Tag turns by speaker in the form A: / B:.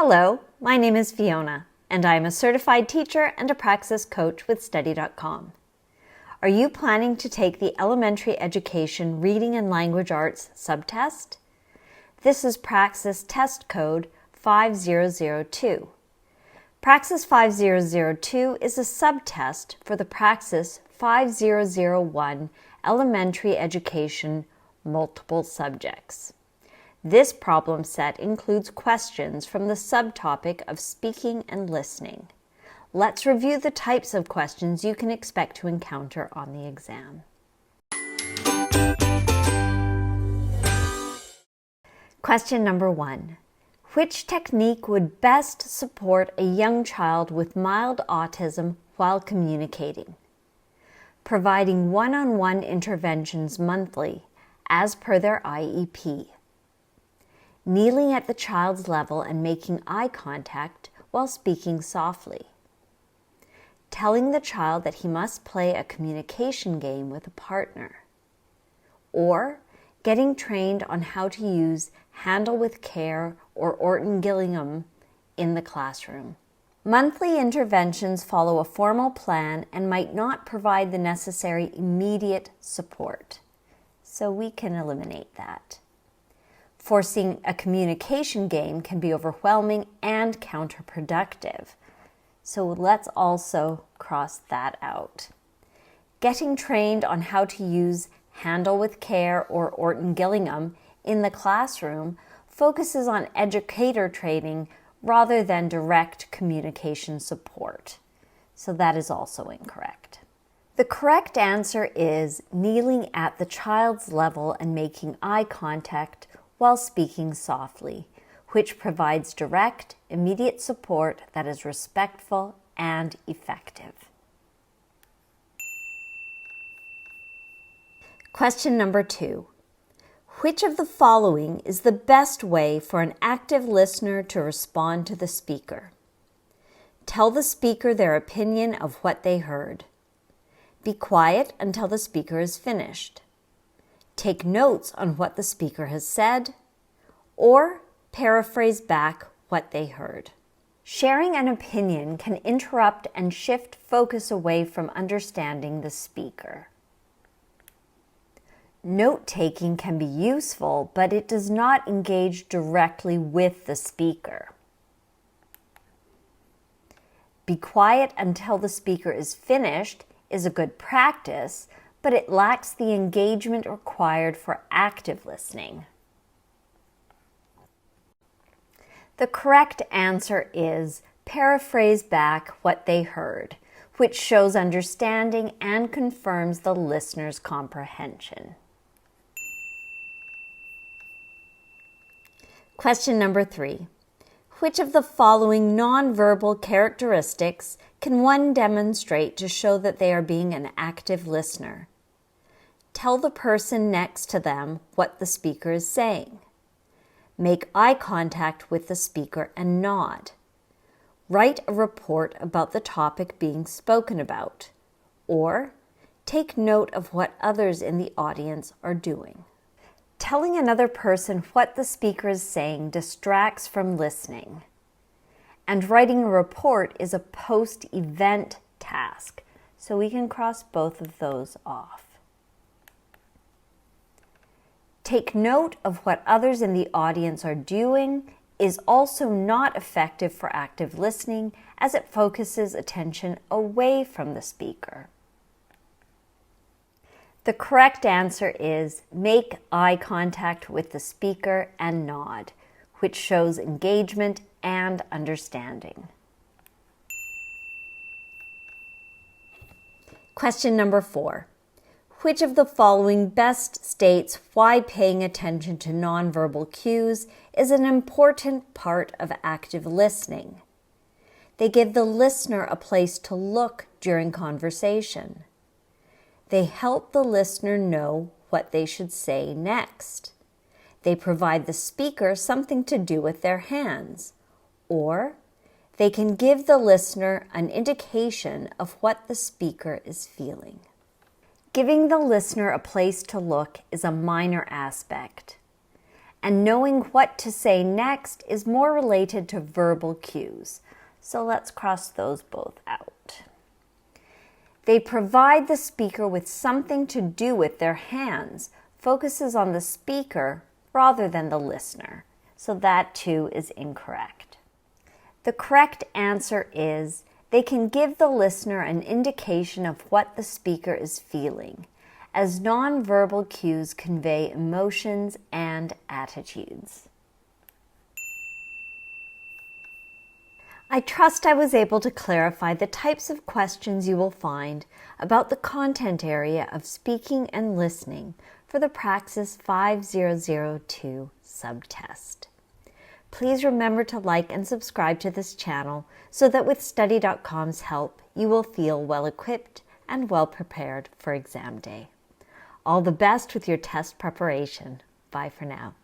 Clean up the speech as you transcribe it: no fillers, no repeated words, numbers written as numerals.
A: Hello, my name is Fiona, and I am a certified teacher and a Praxis coach with Study.com. Are you planning to take the Elementary Education Reading and Language Arts subtest? This is Praxis test code 5002. Praxis 5002 is a subtest for the Praxis 5001 Elementary Education Multiple Subjects. This problem set includes questions from the subtopic of speaking and listening. Let's review the types of questions you can expect to encounter on the exam. Question number 1. Which technique would best support a young child with mild autism while communicating? Providing one-on-one interventions monthly as per their IEP. Kneeling at the child's level and making eye contact while speaking softly. Telling the child that he must play a communication game with a partner. Or getting trained on how to use Handle with Care or Orton Gillingham in the classroom. Monthly interventions follow a formal plan and might not provide the necessary immediate support, so we can eliminate that. Forcing a communication game can be overwhelming and counterproductive, so let's also cross that out. Getting trained on how to use Handle with Care or Orton Gillingham in the classroom focuses on educator training rather than direct communication support, so that is also incorrect. The correct answer is kneeling at the child's level and making eye contact while speaking softly, which provides direct, immediate support that is respectful and effective. Question number 2. Which of the following is the best way for an active listener to respond to the speaker? Tell the speaker their opinion of what they heard. Be quiet until the speaker is finished. Take notes on what the speaker has said, or paraphrase back what they heard. Sharing an opinion can interrupt and shift focus away from understanding the speaker. Note-taking can be useful, but it does not engage directly with the speaker. Be quiet until the speaker is finished is a good practice, but it lacks the engagement required for active listening. The correct answer is paraphrase back what they heard, which shows understanding and confirms the listener's comprehension. Question number 3. Which of the following nonverbal characteristics can one demonstrate to show that they are being an active listener? Tell the person next to them what the speaker is saying. Make eye contact with the speaker and nod. Write a report about the topic being spoken about. Or take note of what others in the audience are doing. Telling another person what the speaker is saying distracts from listening. And writing a report is a post-event task, so we can cross both of those off. Take note of what others in the audience are doing is also not effective for active listening as it focuses attention away from the speaker. The correct answer is make eye contact with the speaker and nod, which shows engagement and understanding. Question number 4. Which of the following best states why paying attention to nonverbal cues is an important part of active listening? They give the listener a place to look during conversation. They help the listener know what they should say next. They provide the speaker something to do with their hands, or they can give the listener an indication of what the speaker is feeling. Giving the listener a place to look is a minor aspect. and knowing what to say next is more related to verbal cues. So let's cross those both out. They provide the speaker with something to do with their hands, focuses on the speaker rather than the listener. So that too is incorrect. The correct answer is they can give the listener an indication of what the speaker is feeling, as nonverbal cues convey emotions and attitudes. I trust I was able to clarify the types of questions you will find about the content area of speaking and listening for the Praxis 5002 subtest. Please remember to like and subscribe to this channel so that with Study.com's help, you will feel well equipped and well prepared for exam day. All the best with your test preparation. Bye for now.